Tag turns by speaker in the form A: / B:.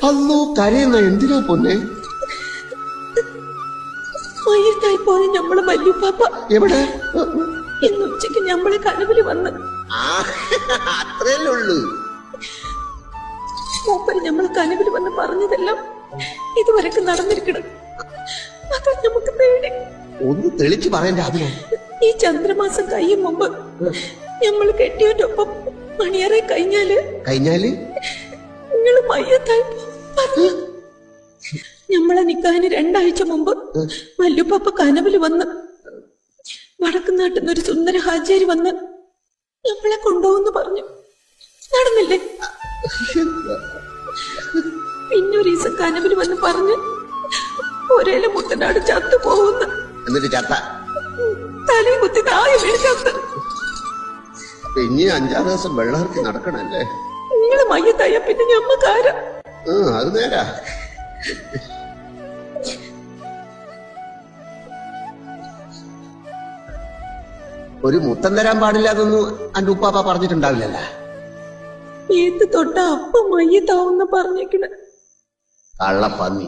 A: അല്ലോ കരയുന്ന എന്തിനാ പൊന്നെ?
B: മയ്യത്തായി പോയ ഞമ്മള് വല്യുപ്പാപ്പ
A: എവിടെ?
B: ഇന്ന് ഉച്ചക്ക് ഞമ്മളെ കനവില് വന്ന്.
A: അത്രയല്ലേ ഉള്ളൂ.
B: മൂപ്പര് ഞമ്മളെ കനവില് വന്ന് പറഞ്ഞതെല്ലാം ഇതുവരെക്ക് നടന്നിരിക്കണം. അതാ നമുക്ക് പേടി.
A: ഒന്ന് തെളിച്ചു പറയണ്ട. അതിനോ
B: ഈ ചന്ദ്രമാസം കഴിയും മുമ്പ് ഞമ്മള് കെട്ടിയവന്റെ ഒപ്പം മണിയറെ കഴിഞ്ഞാല് നിങ്ങള് മയ്യത്തായി പറഞ്ഞു. ഞമ്മളെ നിക്കാന് 2 ആഴ്ച മുമ്പ് വല്ലുപ്പാപ്പ കനവില് വന്ന് വടക്കുനാട്ടിൽ ഒരു സുന്ദര ഹാജാരി വന്ന് നമ്മളെ കൊണ്ടുപോകുന്നു പറഞ്ഞു. നടന്നില്ലേ? പിന്നൊരു ദിവസം കനവില് വന്ന് പറഞ്ഞ് ഒരേല മുത്തനാട് ചത്തു പോകുന്നു.
A: എന്നിട്ട് ചത്ത
B: തലയും കുത്തി താഴെ വീണ് ചത്ത്.
A: പിന്നെ 5-6 ദിവസം വെള്ളമിറക്കി നടക്കണല്ലേ?
B: നിങ്ങള് മയ്യത്തായ പിന്നെ ഞമ്മക്കാര.
A: അത് നേരാ. ഒരു മുത്തം തരാൻ പാടില്ല അതൊന്നും അന്റെ ഉപ്പാപ്പ പറഞ്ഞിട്ടുണ്ടാവില്ലല്ല.
B: ഏത്ത് തൊട്ട അപ്പം മയ്യത്താവുന്ന പറഞ്ഞേക്കണ
A: കള്ളപ്പന്നി.